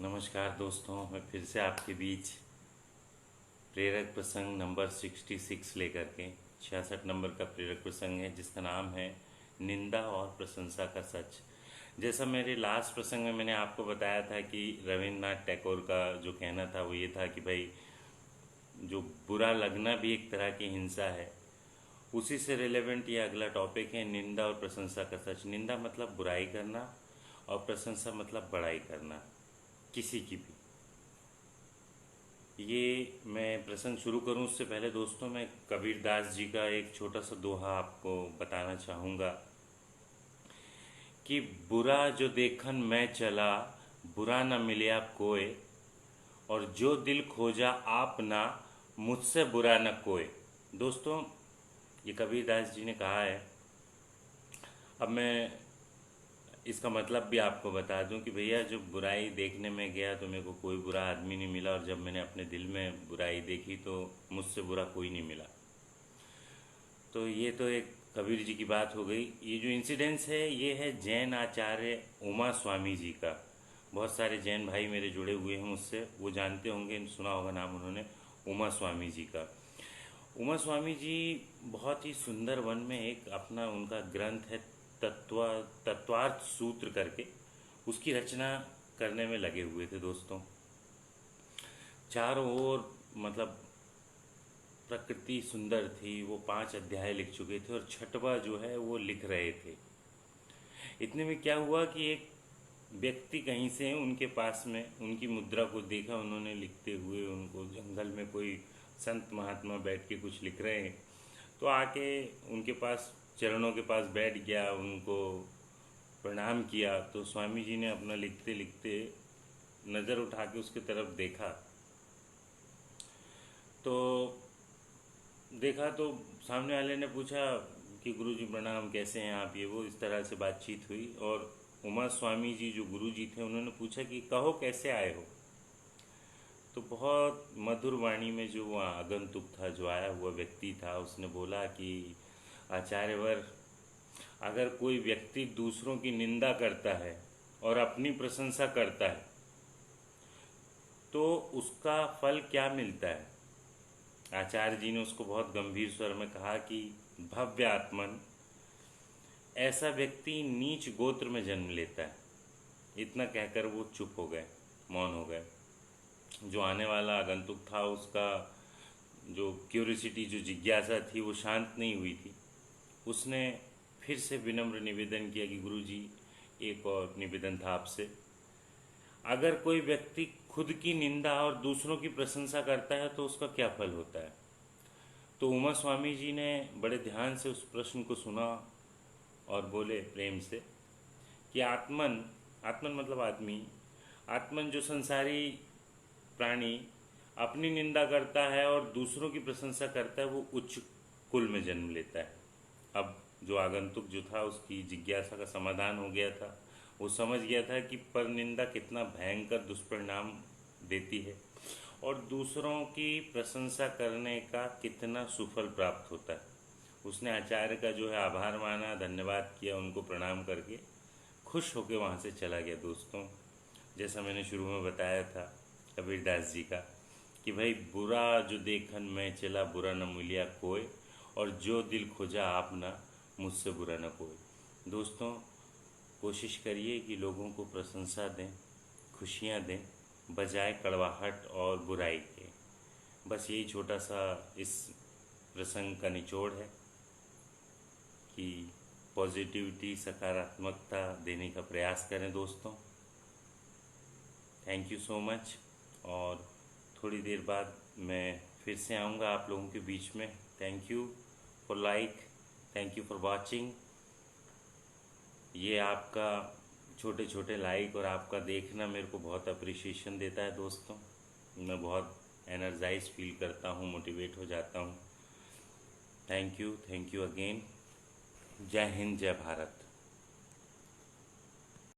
नमस्कार दोस्तों, मैं फिर से आपके बीच प्रेरक प्रसंग नंबर 66 लेकर के 66 नंबर का प्रेरक प्रसंग है, जिसका नाम है निंदा और प्रशंसा का सच। जैसा मेरे लास्ट प्रसंग में मैंने आपको बताया था कि रविन्द्रनाथ टैगोर का जो कहना था वो ये था कि भाई जो बुरा लगना भी एक तरह की हिंसा है। उसी से रिलेवेंट ये अगला टॉपिक है, निंदा और प्रशंसा का सच। निंदा मतलब बुराई करना और प्रशंसा मतलब बड़ाई करना, किसी की भी। ये मैं प्रसंग शुरू करूं उससे पहले दोस्तों, मैं कबीरदास जी का एक छोटा सा दोहा आपको बताना चाहूँगा कि बुरा जो देखन मैं चला, बुरा न मिलिया कोय, और जो दिल खोजा आप ना, मुझसे बुरा न कोय। दोस्तों, ये कबीरदास जी ने कहा है। अब मैं इसका मतलब भी आपको बता दूं कि भैया, जो बुराई देखने में गया तो मेरे को कोई बुरा आदमी नहीं मिला, और जब मैंने अपने दिल में बुराई देखी तो मुझसे बुरा कोई नहीं मिला। तो ये तो एक कबीर जी की बात हो गई। ये जो इंसिडेंस है ये है जैन आचार्य उमा स्वामी जी का। बहुत सारे जैन भाई मेरे जुड़े हुए हैं मुझसे, वो जानते होंगे, सुना होगा नाम उन्होंने, उमा स्वामी जी का। उमा स्वामी जी बहुत ही सुंदर वन में एक अपना उनका ग्रंथ है तत्वार्थ सूत्र करके, उसकी रचना करने में लगे हुए थे दोस्तों। चारों ओर मतलब प्रकृति सुंदर थी। वो 5 अध्याय लिख चुके थे और छठवां जो है वो लिख रहे थे। इतने में क्या हुआ कि एक व्यक्ति कहीं से उनके पास में उनकी मुद्रा को देखा, उन्होंने लिखते हुए। उनको जंगल में कोई संत महात्मा बैठ के कुछ लिख रहे हैं, तो आके उनके पास चरणों के पास बैठ गया, उनको प्रणाम किया। तो स्वामी जी ने अपना लिखते लिखते नज़र उठा के उसके तरफ देखा, तो देखा तो सामने वाले ने पूछा कि गुरुजी प्रणाम, कैसे हैं आप, ये वो, इस तरह से बातचीत हुई। और उमा स्वामी जी जो गुरु जी थे, उन्होंने पूछा कि कहो कैसे आए हो। तो बहुत मधुर वाणी में जो वहाँ आगंतुक था, जो आया हुआ व्यक्ति था, उसने बोला कि आचार्यवर, अगर कोई व्यक्ति दूसरों की निंदा करता है और अपनी प्रशंसा करता है तो उसका फल क्या मिलता है। आचार्य जी ने उसको बहुत गंभीर स्वर में कहा कि भव्य आत्मन, ऐसा व्यक्ति नीच गोत्र में जन्म लेता है। इतना कहकर वो चुप हो गए, मौन हो गए। जो आने वाला आगंतुक था, उसका जो क्यूरियोसिटी, जो जिज्ञासा थी, वो शांत नहीं हुई थी। उसने फिर से विनम्र निवेदन किया कि गुरुजी, एक और निवेदन था आपसे, अगर कोई व्यक्ति खुद की निंदा और दूसरों की प्रशंसा करता है तो उसका क्या फल होता है। तो उमा स्वामी जी ने बड़े ध्यान से उस प्रश्न को सुना और बोले प्रेम से कि आत्मन, आत्मन मतलब आदमी, आत्मन जो संसारी प्राणी अपनी निंदा करता है और दूसरों की प्रशंसा करता है, वो उच्च कुल में जन्म लेता है। अब जो आगंतुक जो था, उसकी जिज्ञासा का समाधान हो गया था। वो समझ गया था कि पर निंदा कितना भयंकर दुष्परिणाम देती है और दूसरों की प्रशंसा करने का कितना सुफल प्राप्त होता है। उसने आचार्य का जो है आभार माना, धन्यवाद किया, उनको प्रणाम करके खुश होकर वहाँ से चला गया। दोस्तों, जैसा मैंने शुरू में बताया था कबीरदास जी का कि भाई, बुरा जो देखन मैं चला, बुरा न मिलिया कोय, और जो दिल खोजा आप ना, मुझसे बुरा न कोई। दोस्तों, कोशिश करिए कि लोगों को प्रशंसा दें, खुशियाँ दें, बजाय कड़वाहट और बुराई के। बस यही छोटा सा इस प्रसंग का निचोड़ है कि पॉजिटिविटी, सकारात्मकता देने का प्रयास करें दोस्तों। Thank you so much. और थोड़ी देर बाद मैं फिर से आऊँगा आप लोगों के बीच में। Thank you for like, thank you for watching. ये आपका छोटे छोटे लाइक और आपका देखना मेरे को बहुत अप्रिसिएशन देता है दोस्तों। मैं बहुत एनर्जाइज फील करता हूँ, मोटिवेट हो जाता हूँ। Thank you again. जय हिंद, जय भारत।